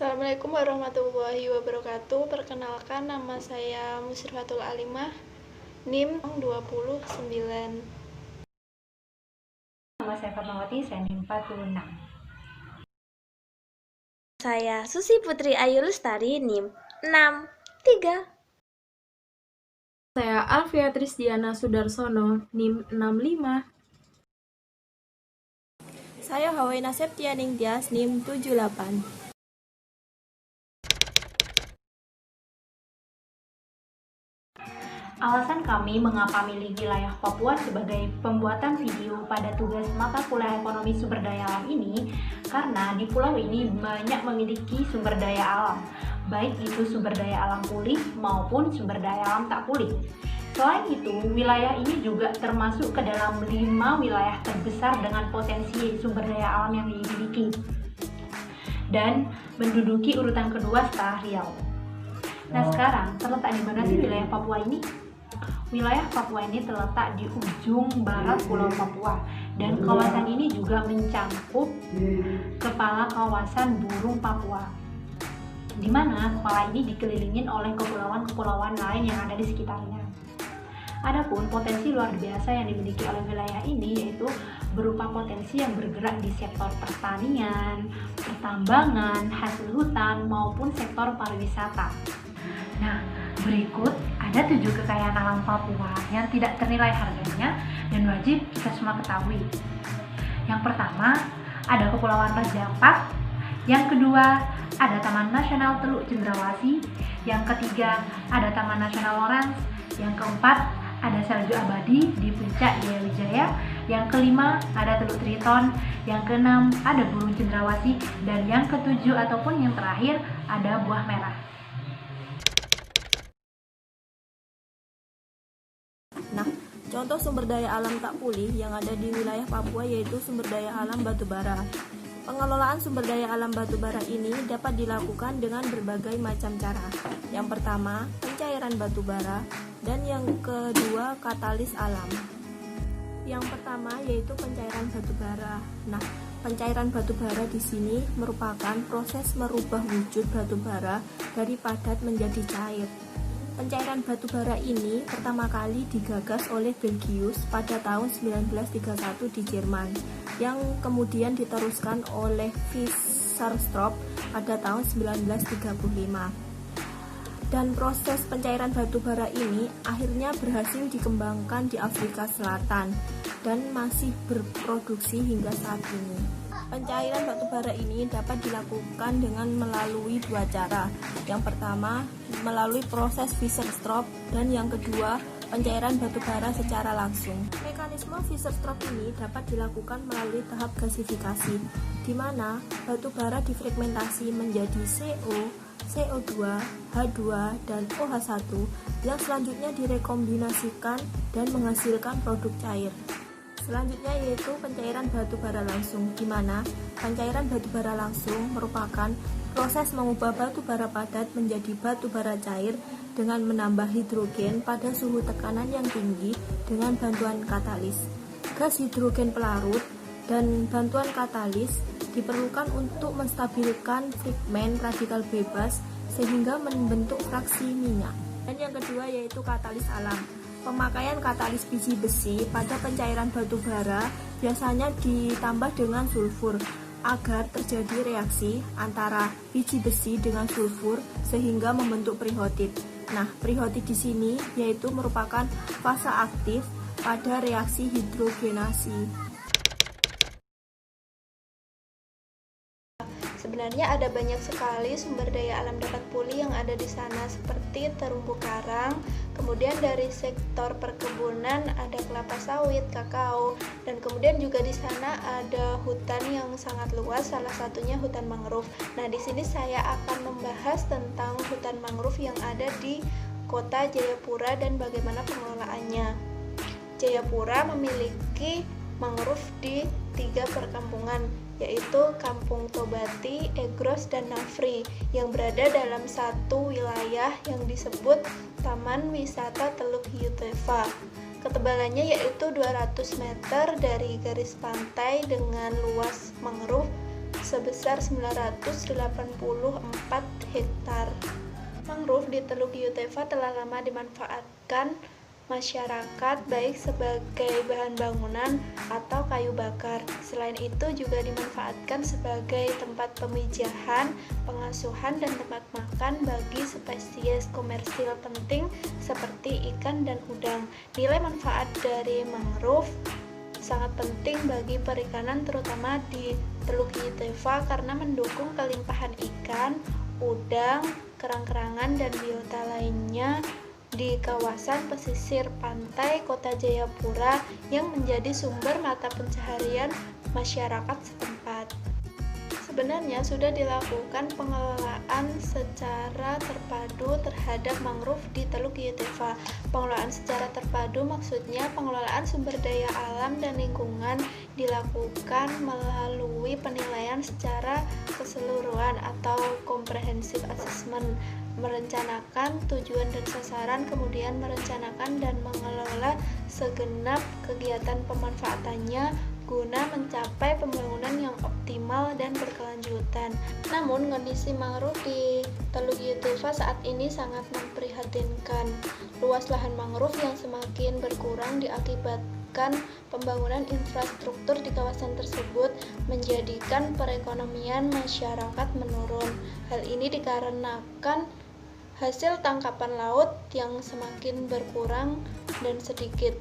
Assalamualaikum warahmatullahi wabarakatuh. Perkenalkan, nama saya Musrifatul Alimah, NIM 29. Nama saya Fatmawati, saya NIM 46. Saya Susi Putri Ayu Lestari, NIM 63. Saya Alfia Trisdiana Sudarsono, NIM 65. Saya Hawaina Septianing Tias, NIM 78. Alasan kami mengapa milih wilayah Papua sebagai pembuatan video pada tugas mata kuliah ekonomi sumber daya alam ini karena di pulau ini banyak memiliki sumber daya alam, baik itu sumber daya alam pulih maupun sumber daya alam tak pulih. Selain itu, wilayah ini juga termasuk ke dalam 5 wilayah terbesar dengan potensi sumber daya alam yang dimiliki dan menduduki urutan kedua setelah Riau. Nah, sekarang terletak di mana sih wilayah Papua ini? Wilayah Papua ini terletak di ujung barat Pulau Papua dan kawasan ini juga mencangkup kepala kawasan burung Papua, di mana kepala ini dikelilingin oleh kepulauan-kepulauan lain yang ada di sekitarnya. Adapun potensi luar biasa yang dimiliki oleh wilayah ini yaitu berupa potensi yang bergerak di sektor pertanian, pertambangan, hasil hutan maupun sektor pariwisata. Nah, berikut ada 7 kekayaan alam Papua yang tidak ternilai harganya dan wajib kita semua ketahui. Yang pertama, ada Kepulauan Raja Ampat. Yang kedua, ada Taman Nasional Teluk Cendrawasih. Yang ketiga, ada Taman Nasional Lawrence. Yang keempat, ada salju abadi di puncak Jaya Wijaya. Yang kelima, ada Teluk Triton. Yang keenam, ada Burung Cendrawasih. Dan yang ketujuh ataupun yang terakhir, ada Buah Merah. Nah, contoh sumber daya alam tak pulih yang ada di wilayah Papua yaitu sumber daya alam batubara. Pengelolaan sumber daya alam batubara ini dapat dilakukan dengan berbagai macam cara. Yang pertama, pencairan batubara, dan yang kedua, katalis alam. Yang pertama yaitu pencairan batubara. Nah, pencairan batubara di sini merupakan proses merubah wujud batubara dari padat menjadi cair. Pencairan batubara ini pertama kali digagas oleh Belgius pada tahun 1931 di Jerman, yang kemudian diteruskan oleh Fischer-Tropsch pada tahun 1935. Dan proses pencairan batubara ini akhirnya berhasil dikembangkan di Afrika Selatan dan masih berproduksi hingga saat ini. Pencairan batubara ini dapat dilakukan dengan melalui 2 cara. Yang pertama, melalui proses Fischer-Tropsch, dan yang kedua, pencairan batubara secara langsung. Mekanisme Fischer-Tropsch ini dapat dilakukan melalui tahap gasifikasi, di mana batubara difragmentasi menjadi CO, CO2, H2, dan OH1 yang selanjutnya direkombinasikan dan menghasilkan produk cair. Selanjutnya yaitu pencairan batubara langsung, di mana pencairan batubara langsung merupakan proses mengubah batubara padat menjadi batubara cair dengan menambah hidrogen pada suhu tekanan yang tinggi dengan bantuan katalis. Gas hidrogen pelarut dan bantuan katalis diperlukan untuk menstabilkan fragmen radikal bebas sehingga membentuk fraksi minyak. Dan yang kedua yaitu katalis alam. Pemakaian katalis biji besi pada pencairan batubara biasanya ditambah dengan sulfur agar terjadi reaksi antara biji besi dengan sulfur sehingga membentuk perihotit. Nah, perihotit di sini yaitu merupakan fase aktif pada reaksi hidrogenasi. Sebenarnya ada banyak sekali sumber daya alam dapat pulih yang ada di sana, seperti terumbu karang, kemudian dari sektor perkebunan ada kelapa sawit, kakao, dan kemudian juga di sana ada hutan yang sangat luas, salah satunya hutan mangrove. Nah, di sini saya akan membahas tentang hutan mangrove yang ada di kota Jayapura dan bagaimana pengelolaannya. Jayapura memiliki mangrove di 3 perkampungan, yaitu Kampung Tobati, Egros, dan Nafri, yang berada dalam satu wilayah yang disebut Taman Wisata Teluk Yutefa. Ketebalannya yaitu 200 meter dari garis pantai dengan luas mangrove sebesar 984 hektar. Mangrove di Teluk Yutefa telah lama dimanfaatkan masyarakat baik sebagai bahan bangunan atau kayu bakar. Selain itu juga dimanfaatkan sebagai tempat pemijahan, pengasuhan, dan tempat makan bagi spesies komersil penting seperti ikan dan udang. Nilai manfaat dari mangrove sangat penting bagi perikanan terutama di Teluk Yutefa karena mendukung kelimpahan ikan, udang, kerang-kerangan, dan biota lainnya di kawasan pesisir pantai Kota Jayapura yang menjadi sumber mata pencaharian masyarakat setempat. Sebenarnya sudah dilakukan pengelolaan secara terpadu terhadap mangrove di Teluk Yutefa. Pengelolaan secara terpadu maksudnya pengelolaan sumber daya alam dan lingkungan dilakukan melalui penilaian secara keseluruhan atau comprehensive assessment, merencanakan tujuan dan sasaran, kemudian merencanakan dan mengelola segenap kegiatan pemanfaatannya guna mencapai pembangunan yang optimal dan berkelanjutan. Namun, kondisi mangrove di Teluk Yutefa saat ini sangat memprihatinkan. Luas lahan mangrove yang semakin berkurang diakibatkan pembangunan infrastruktur di kawasan tersebut menjadikan perekonomian masyarakat menurun. Hal ini dikarenakan hasil tangkapan laut yang semakin berkurang dan sedikit.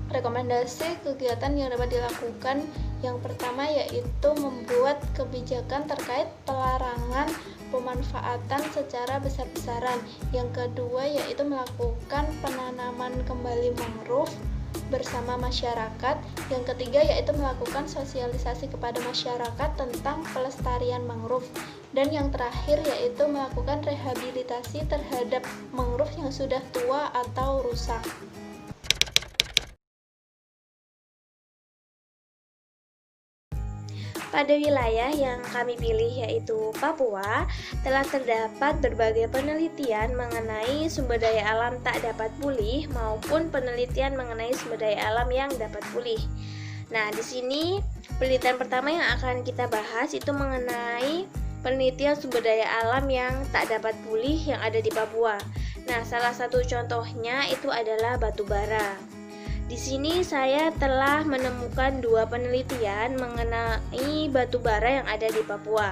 Rekomendasi kegiatan yang dapat dilakukan yang pertama yaitu membuat kebijakan terkait pelarangan pemanfaatan secara besar-besaran. Yang kedua yaitu melakukan penanaman kembali mangrove bersama masyarakat. Yang ketiga yaitu melakukan sosialisasi kepada masyarakat tentang pelestarian mangrove. Dan yang terakhir yaitu melakukan rehabilitasi terhadap mangrove yang sudah tua atau rusak. Pada wilayah yang kami pilih yaitu Papua, telah terdapat berbagai penelitian mengenai sumber daya alam tak dapat pulih maupun penelitian mengenai sumber daya alam yang dapat pulih. Nah, di sini penelitian pertama yang akan kita bahas itu mengenai penelitian sumber daya alam yang tak dapat pulih yang ada di Papua. Nah, salah satu contohnya itu adalah batu bara. Di sini saya telah menemukan dua penelitian mengenai batu bara yang ada di Papua.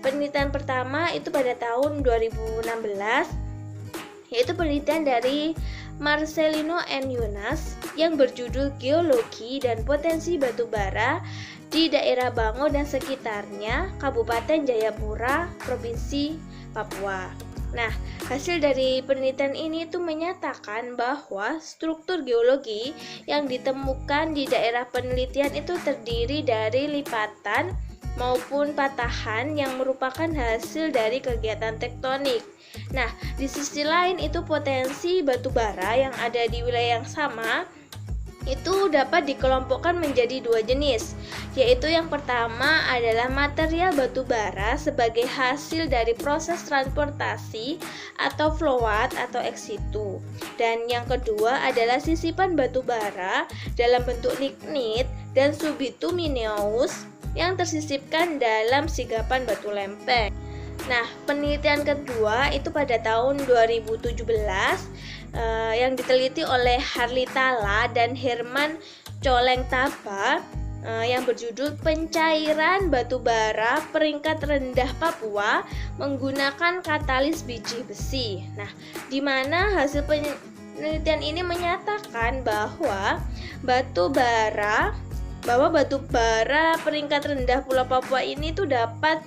Penelitian pertama itu pada tahun 2016, yaitu penelitian dari Marcelino and Yunas yang berjudul Geologi dan Potensi Batu Bara di Daerah Bango dan sekitarnya, Kabupaten Jayapura, Provinsi Papua. Nah, hasil dari penelitian ini itu menyatakan bahwa struktur geologi yang ditemukan di daerah penelitian itu terdiri dari lipatan maupun patahan yang merupakan hasil dari kegiatan tektonik. Nah, di sisi lain itu potensi batu bara yang ada di wilayah yang sama itu dapat dikelompokkan menjadi dua jenis, yaitu yang pertama adalah material batu bara sebagai hasil dari proses transportasi atau flowat atau ex situ, dan yang kedua adalah sisipan batu bara dalam bentuk lignit dan subbituminous yang tersisipkan dalam sigapan batu lempeng. Nah, penelitian kedua itu pada tahun 2017 yang diteliti oleh Harli Tala dan Herman Colengtapa yang berjudul Pencairan Batu Bara Peringkat Rendah Papua Menggunakan Katalis Biji Besi. Nah, di mana hasil penelitian ini menyatakan bahwa batu bara peringkat rendah Pulau Papua ini tuh dapat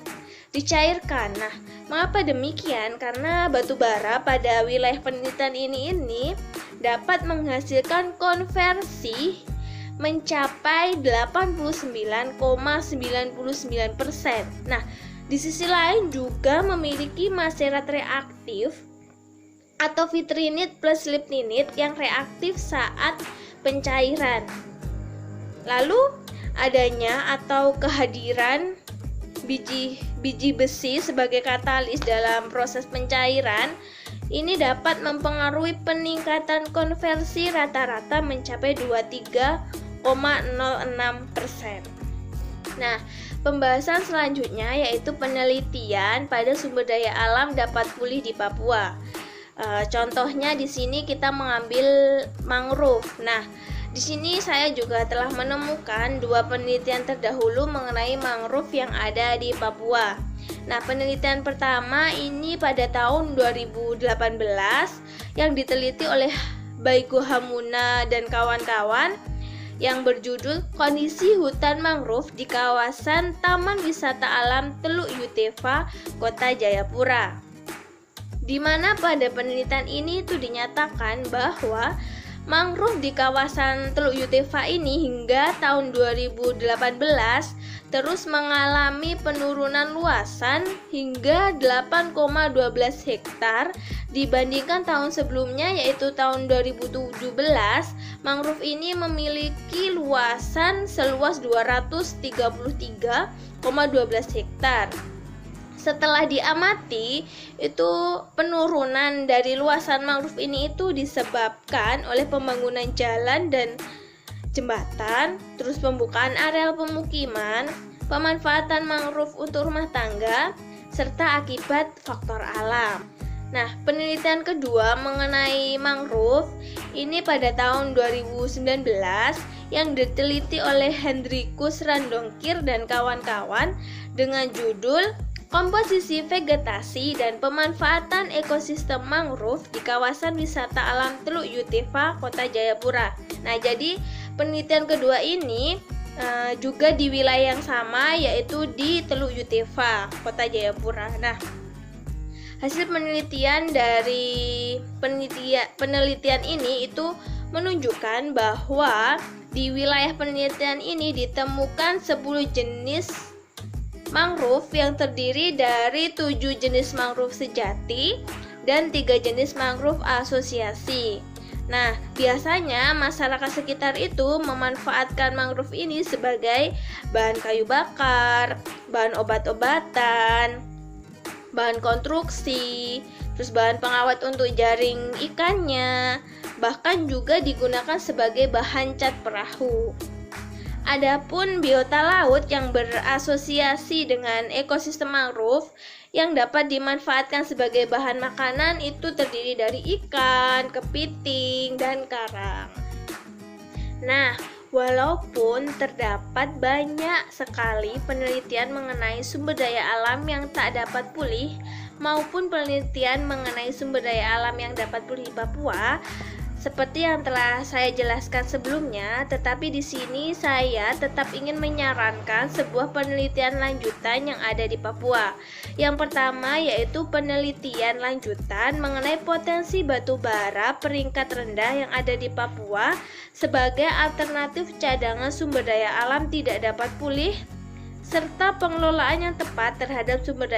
dicairkan. Nah, mengapa demikian? Karena batu bara pada wilayah penelitian ini dapat menghasilkan konversi mencapai 89,99%. Nah, di sisi lain juga memiliki maserat reaktif atau vitrinit plus lipninit yang reaktif saat pencairan. Lalu adanya atau kehadiran biji besi sebagai katalis dalam proses pencairan ini dapat mempengaruhi peningkatan konversi rata-rata mencapai 23,06%. Nah, pembahasan selanjutnya yaitu penelitian pada sumber daya alam dapat pulih di Papua. Contohnya di sini kita mengambil mangrove. Nah, di sini saya juga telah menemukan 2 penelitian terdahulu mengenai mangrove yang ada di Papua. Nah, penelitian pertama ini pada tahun 2018 yang diteliti oleh Baigo Hamuna dan kawan-kawan yang berjudul Kondisi Hutan Mangrove di Kawasan Taman Wisata Alam Teluk Yutefa, Kota Jayapura. Di mana pada penelitian ini itu dinyatakan bahwa mangrove di kawasan Teluk Yutefa ini hingga tahun 2018 terus mengalami penurunan luasan hingga 8,12 hektar dibandingkan tahun sebelumnya yaitu tahun 2017. Mangrove ini memiliki luasan seluas 233,12 hektar. Setelah diamati, itu penurunan dari luasan mangrove ini itu disebabkan oleh pembangunan jalan dan jembatan, terus pembukaan areal pemukiman, pemanfaatan mangrove untuk rumah tangga, serta akibat faktor alam. Nah, penelitian kedua mengenai mangrove ini pada tahun 2019 yang diteliti oleh Hendrikus Randongkir dan kawan-kawan dengan judul Komposisi Vegetasi dan Pemanfaatan Ekosistem Mangrove di Kawasan Wisata Alam Teluk Yutefa, Kota Jayapura. Nah, jadi penelitian kedua ini juga di wilayah yang sama yaitu di Teluk Yutefa, Kota Jayapura. Nah, hasil penelitian dari penelitian ini itu menunjukkan bahwa di wilayah penelitian ini ditemukan 10 jenis mangrove yang terdiri dari 7 jenis mangrove sejati dan 3 jenis mangrove asosiasi. Nah, biasanya masyarakat sekitar itu memanfaatkan mangrove ini sebagai bahan kayu bakar, bahan obat-obatan, bahan konstruksi, terus bahan pengawet untuk jaring ikannya, bahkan juga digunakan sebagai bahan cat perahu. Adapun biota laut yang berasosiasi dengan ekosistem mangrove yang dapat dimanfaatkan sebagai bahan makanan itu terdiri dari ikan, kepiting, dan karang. Nah, walaupun terdapat banyak sekali penelitian mengenai sumber daya alam yang tak dapat pulih maupun penelitian mengenai sumber daya alam yang dapat pulih di Papua, seperti yang telah saya jelaskan sebelumnya, tetapi di sini saya tetap ingin menyarankan sebuah penelitian lanjutan yang ada di Papua. Yang pertama yaitu penelitian lanjutan mengenai potensi batu bara peringkat rendah yang ada di Papua sebagai alternatif cadangan sumber daya alam tidak dapat pulih, serta pengelolaan yang tepat terhadap sumber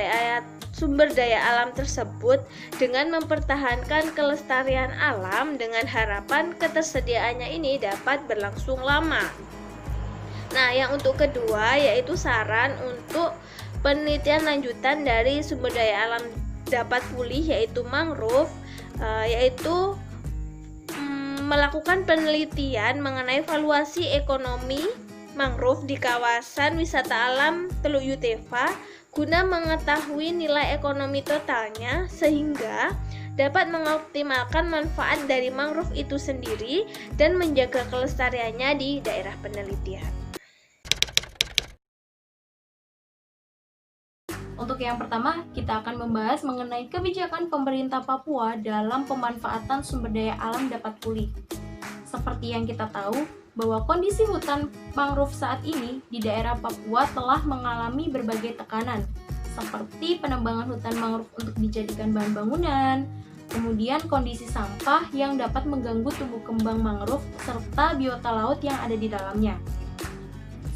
daya alam tersebut dengan mempertahankan kelestarian alam dengan harapan ketersediaannya ini dapat berlangsung lama. Nah, yang untuk kedua yaitu saran untuk penelitian lanjutan dari sumber daya alam dapat pulih yaitu mangrove, yaitu melakukan penelitian mengenai valuasi ekonomi mangrove di kawasan wisata alam Teluk Yutefa guna mengetahui nilai ekonomi totalnya sehingga dapat mengoptimalkan manfaat dari mangrove itu sendiri dan menjaga kelestariannya di daerah penelitian. Untuk yang pertama, kita akan membahas mengenai kebijakan pemerintah Papua dalam pemanfaatan sumber daya alam dapat pulih. Seperti yang kita tahu, bahwa kondisi hutan mangrove saat ini di daerah Papua telah mengalami berbagai tekanan, seperti penebangan hutan mangrove untuk dijadikan bahan bangunan, kemudian kondisi sampah yang dapat mengganggu tumbuh kembang mangrove, serta biota laut yang ada di dalamnya.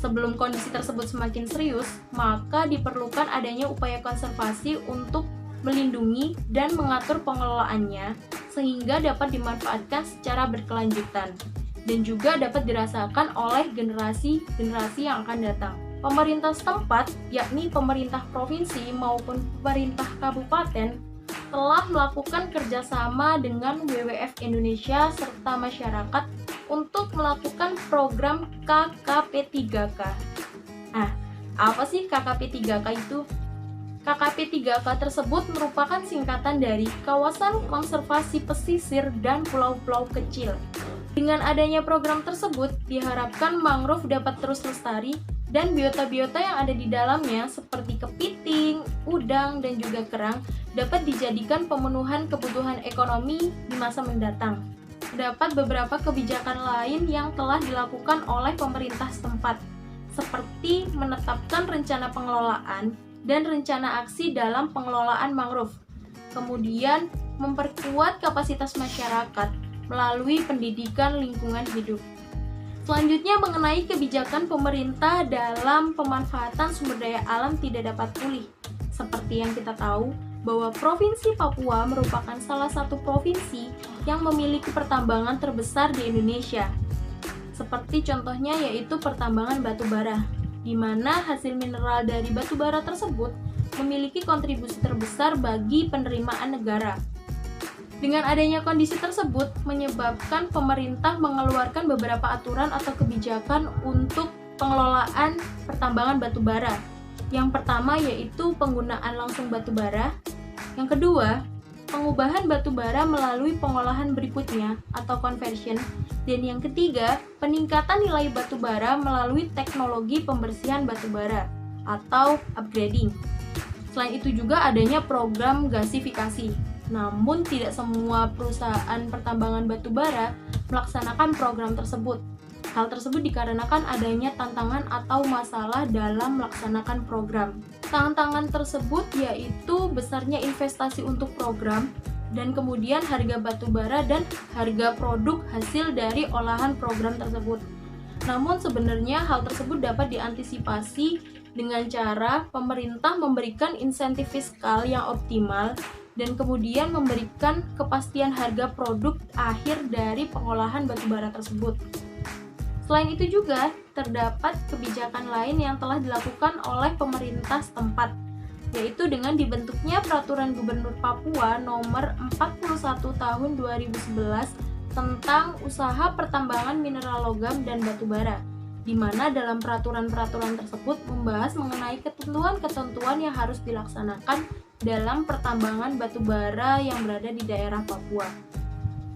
Sebelum kondisi tersebut semakin serius, maka diperlukan adanya upaya konservasi untuk melindungi dan mengatur pengelolaannya, sehingga dapat dimanfaatkan secara berkelanjutan dan juga dapat dirasakan oleh generasi-generasi yang akan datang. Pemerintah setempat, yakni pemerintah provinsi maupun pemerintah kabupaten, telah melakukan kerjasama dengan WWF Indonesia serta masyarakat untuk melakukan program KKP3K. Nah, Apa sih KKP 3K itu? KKP 3K tersebut merupakan singkatan dari Kawasan Konservasi Pesisir dan Pulau-Pulau Kecil. Dengan adanya program tersebut, diharapkan mangrove dapat terus lestari dan biota-biota yang ada di dalamnya seperti kepiting, udang, dan juga kerang dapat dijadikan pemenuhan kebutuhan ekonomi di masa mendatang. Terdapat beberapa kebijakan lain yang telah dilakukan oleh pemerintah setempat, seperti menetapkan rencana pengelolaan dan rencana aksi dalam pengelolaan mangrove. Kemudian, memperkuat kapasitas masyarakat melalui pendidikan lingkungan hidup. Selanjutnya mengenai kebijakan pemerintah dalam pemanfaatan sumber daya alam tidak dapat pulih. Seperti yang kita tahu, bahwa Provinsi Papua merupakan salah satu provinsi yang memiliki pertambangan terbesar di Indonesia. Seperti contohnya yaitu pertambangan batu bara, di mana hasil mineral dari batu bara tersebut memiliki kontribusi terbesar bagi penerimaan negara. Dengan adanya kondisi tersebut, menyebabkan pemerintah mengeluarkan beberapa aturan atau kebijakan untuk pengelolaan pertambangan batu bara. Yang pertama yaitu penggunaan langsung batu bara. Yang kedua, pengubahan batu bara melalui pengolahan berikutnya atau conversion. Dan yang ketiga, peningkatan nilai batu bara melalui teknologi pembersihan batu bara atau upgrading. Selain itu juga adanya program gasifikasi. Namun tidak semua perusahaan pertambangan batu bara melaksanakan program tersebut. Hal tersebut dikarenakan adanya tantangan atau masalah dalam melaksanakan program. Tantangan tersebut yaitu besarnya investasi untuk program, dan kemudian harga batu bara dan harga produk hasil dari olahan program tersebut. Namun sebenarnya hal tersebut dapat diantisipasi dengan cara pemerintah memberikan insentif fiskal yang optimal dan kemudian memberikan kepastian harga produk akhir dari pengolahan batu bara tersebut. Selain itu juga terdapat kebijakan lain yang telah dilakukan oleh pemerintah setempat, yaitu dengan dibentuknya Peraturan Gubernur Papua Nomor 41 Tahun 2011 tentang usaha pertambangan mineral logam dan batu bara, di mana dalam peraturan-peraturan tersebut membahas mengenai ketentuan-ketentuan yang harus dilaksanakan dalam pertambangan batu bara yang berada di daerah Papua.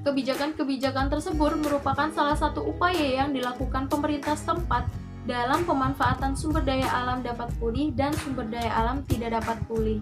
Kebijakan-kebijakan tersebut merupakan salah satu upaya yang dilakukan pemerintah setempat dalam pemanfaatan sumber daya alam dapat pulih dan sumber daya alam tidak dapat pulih.